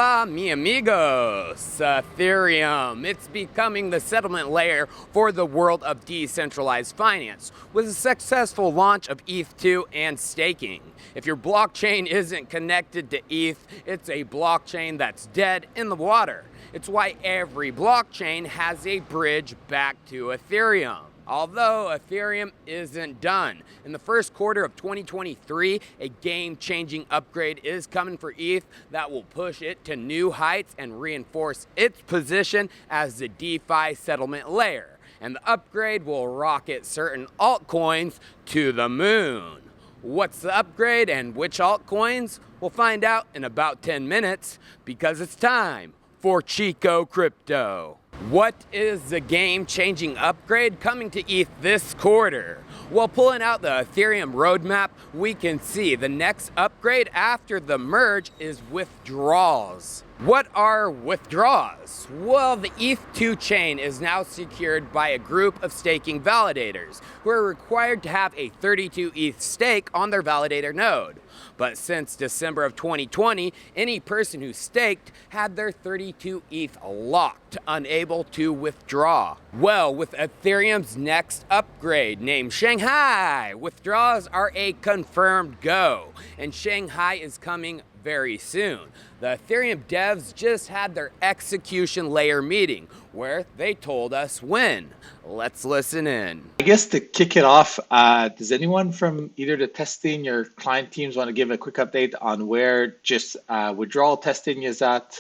Hola, mi amigos! Ethereum. It's becoming the settlement layer for the world of decentralized finance with a successful launch of ETH2 and staking. If your blockchain isn't connected to ETH, it's a blockchain that's dead in the water. It's why every blockchain has a bridge back to Ethereum. Although Ethereum isn't done. In the first quarter of 2023, a game-changing upgrade is coming for ETH that will push it to new heights and reinforce its position as the DeFi settlement layer. And the upgrade will rocket certain altcoins to the moon. What's the upgrade and which altcoins? We'll find out in about 10 minutes because it's time for chicocrypto. What is the game-changing upgrade coming to ETH this quarter? Well, pulling out the Ethereum roadmap, we can see the next upgrade after the merge is withdrawals. What are withdrawals? Well, the ETH2 chain is now secured by a group of staking validators who are required to have a 32 ETH stake on their validator node. But since December of 2020, any person who staked had their 32 ETH locked, unable to withdraw. Well, with Ethereum's next upgrade named Shanghai, withdrawals are a confirmed go, and Shanghai is coming very soon. The Ethereum devs just had their execution layer meeting where they told us when. Let's listen in. I guess to kick it off, does anyone from either the testing or client teams want to give a quick update on where just withdrawal testing is at,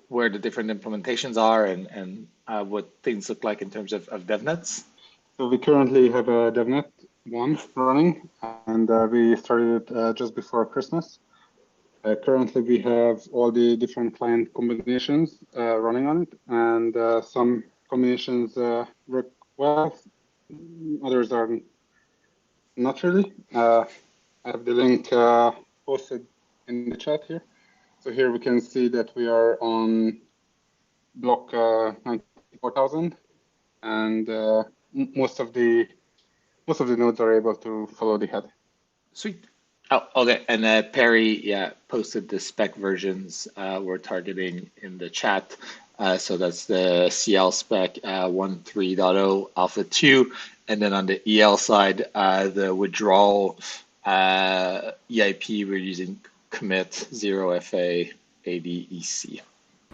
where the different implementations are, and what things look like in terms of DevNets? So we currently have a DevNet 1 running, and we started it just before Christmas. Currently, we have all the different client combinations running on it, and some combinations work well, others are not really. I have the link posted in the chat here. So here we can see that we are on block 94,000, and most of the nodes are able to follow the head. Sweet. Oh, okay. And Perry, posted the spec versions we're targeting in the chat. So that's the CL spec 1.3.0 Alpha 2. And then on the EL side, the withdrawal EIP, we're using commit 0FA ADEC.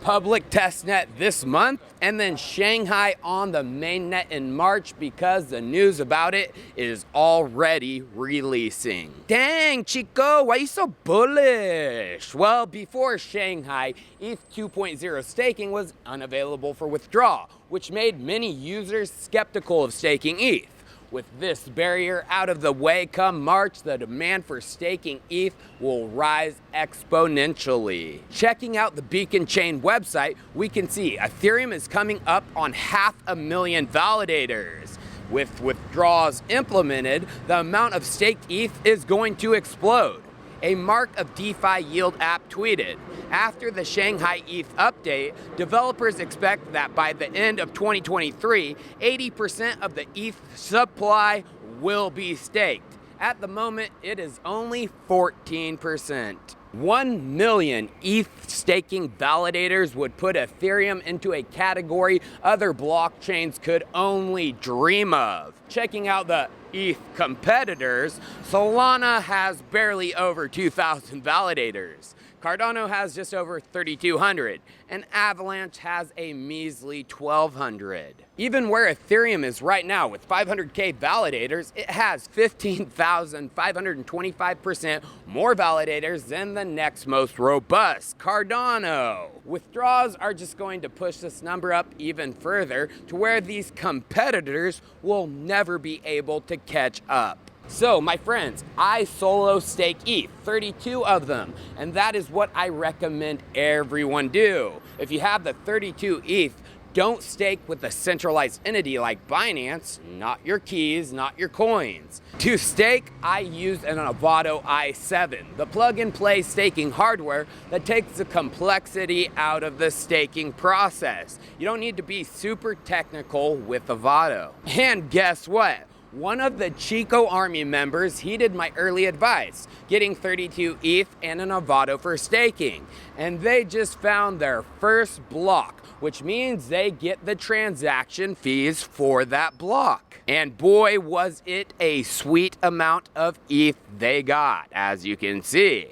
Public testnet this month, and then Shanghai on the mainnet in March because the news about it is already releasing. Dang, Chico, why are you so bullish? Well, before Shanghai, ETH 2.0 staking was unavailable for withdrawal, which made many users skeptical of staking ETH. With this barrier out of the way come March, the demand for staking ETH will rise exponentially. Checking out the Beacon Chain website, we can see Ethereum is coming up on 500,000 validators. With withdrawals implemented, the amount of staked ETH is going to explode. A Mark of DeFi Yield app tweeted, after the Shanghai ETH update, developers expect that by the end of 2023, 80% of the ETH supply will be staked. At the moment, it is only 14%. 1 million ETH staking validators would put Ethereum into a category other blockchains could only dream of. Checking out the ETH competitors, Solana has barely over 2,000 validators. Cardano has just over 3,200, and Avalanche has a measly 1,200. Even where Ethereum is right now with 500K validators, it has 15,525% more validators than the next most robust, Cardano. Withdrawals are just going to push this number up even further to where these competitors will never be able to catch up. So, my friends, I solo stake ETH, 32 of them, and that is what I recommend everyone do. If you have the 32 ETH, don't stake with a centralized entity like Binance, not your keys, not your coins. To stake, I use an Avado i7, the plug-and-play staking hardware that takes the complexity out of the staking process. You don't need to be super technical with Avado. And guess what? One of the Chico army members heeded my early advice, getting 32 ETH and an Avado for staking. And they just found their first block, which means they get the transaction fees for that block. And boy, was it a sweet amount of ETH they got, as you can see.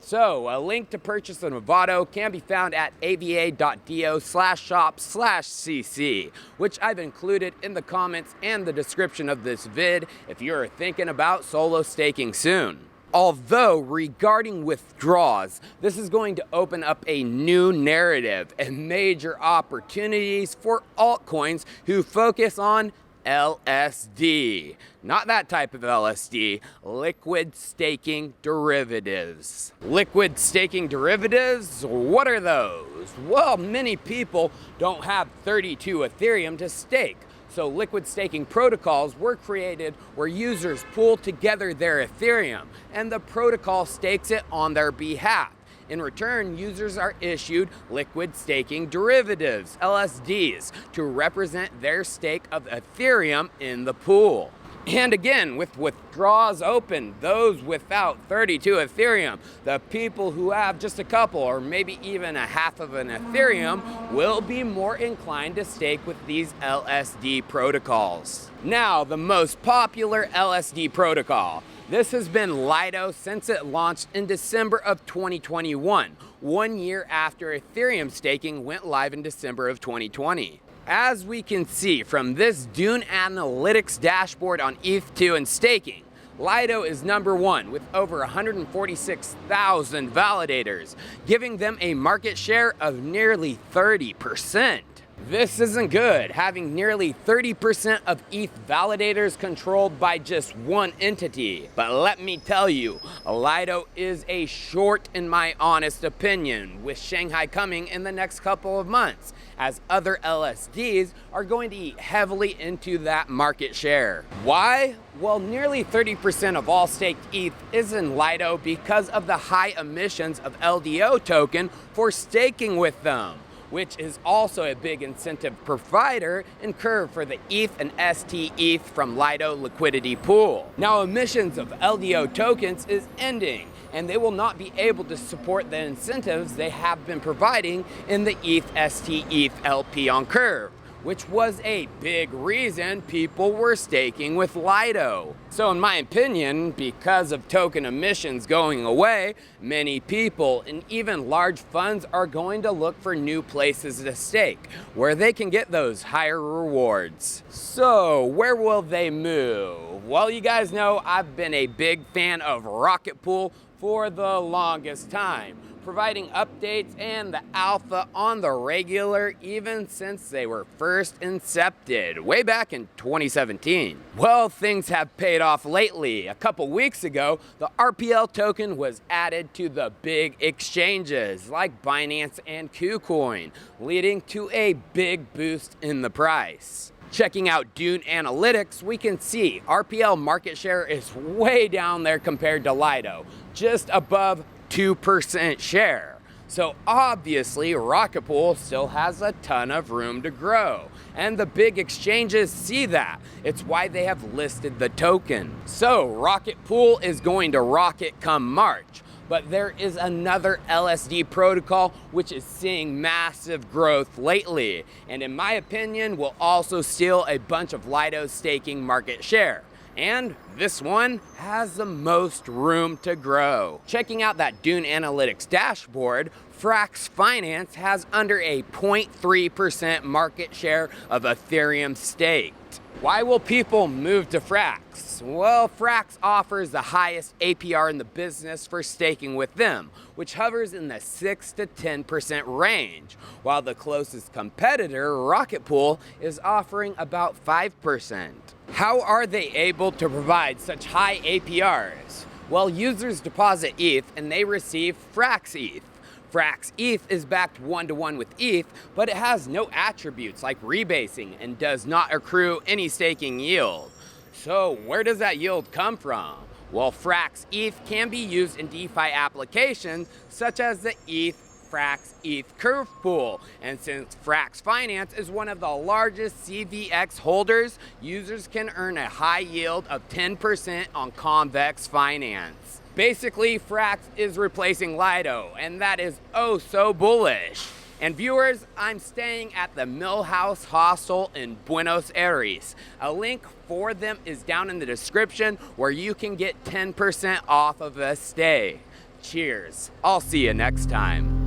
So, a link to purchase an Avado can be found at ava.do/shop/cc, which I've included in the comments and the description of this vid if you're thinking about solo staking soon. Although, regarding withdrawals, this is going to open up a new narrative and major opportunities for altcoins who focus on LSD. Not that type of LSD, liquid staking derivatives. Liquid staking derivatives, what are those? Well, many people don't have 32 Ethereum to stake. So liquid staking protocols were created where users pool together their Ethereum and the protocol stakes it on their behalf. In return, users are issued liquid staking derivatives, LSDs, to represent their stake of Ethereum in the pool. And again, with withdrawals open, those without 32 Ethereum, the people who have just a couple or maybe even a half of an Ethereum will be more inclined to stake with these LSD protocols. Now, the most popular LSD protocol. This has been Lido since it launched in December of 2021, 1 year after Ethereum staking went live in December of 2020. As we can see from this Dune Analytics dashboard on ETH2 and staking, Lido is number one with over 146,000 validators, giving them a market share of nearly 30%. This isn't good, having nearly 30% of ETH validators controlled by just one entity. But let me tell you, Lido is a short in my honest opinion, with Shanghai coming in the next couple of months, as other LSDs are going to eat heavily into that market share. Why? Well, nearly 30% of all staked ETH is in Lido because of the high emissions of LDO token for staking with them, which is also a big incentive provider and curve for the ETH and ST ETH from Lido liquidity pool. Now, emissions of LDO tokens is ending, and they will not be able to support the incentives they have been providing in the ETH ST ETH LP on curve, which was a big reason people were staking with Lido. So in my opinion, because of token emissions going away, many people and even large funds are going to look for new places to stake, where they can get those higher rewards. So where will they move? Well, you guys know I've been a big fan of Rocket Pool for the longest time, providing updates and the alpha on the regular even since they were first incepted way back in 2017. Well, things have paid off lately. A couple weeks ago, the RPL token was added to the big exchanges like Binance and KuCoin, leading to a big boost in the price. Checking out Dune Analytics, we can see RPL market share is way down there compared to Lido, just above 2% share. So obviously Rocket Pool still has a ton of room to grow, and the big exchanges see that. It's why they have listed the token. So Rocket Pool is going to rocket come March, but there is another LSD protocol which is seeing massive growth lately, and in my opinion will also steal a bunch of Lido staking market share. And this one has the most room to grow. Checking out that Dune Analytics dashboard, Frax Finance has under a 0.3% market share of Ethereum staked. Why will people move to Frax? Well, Frax offers the highest APR in the business for staking with them, which hovers in the 6 to 10% range, while the closest competitor, Rocket Pool, is offering about 5%. How are they able to provide such high APRs? Well, users deposit ETH and they receive Frax ETH. Frax ETH is backed 1-to-1 with ETH, but it has no attributes like rebasing and does not accrue any staking yield. So where does that yield come from? Well, Frax ETH can be used in DeFi applications such as the ETH Frax ETH Curve Pool. And since Frax Finance is one of the largest CVX holders, users can earn a high yield of 10% on convex finance. Basically, Frax is replacing Lido, and that is oh so bullish. And viewers, I'm staying at the Millhouse Hostel in Buenos Aires. A link for them is down in the description where you can get 10% off of a stay. Cheers. I'll see you next time.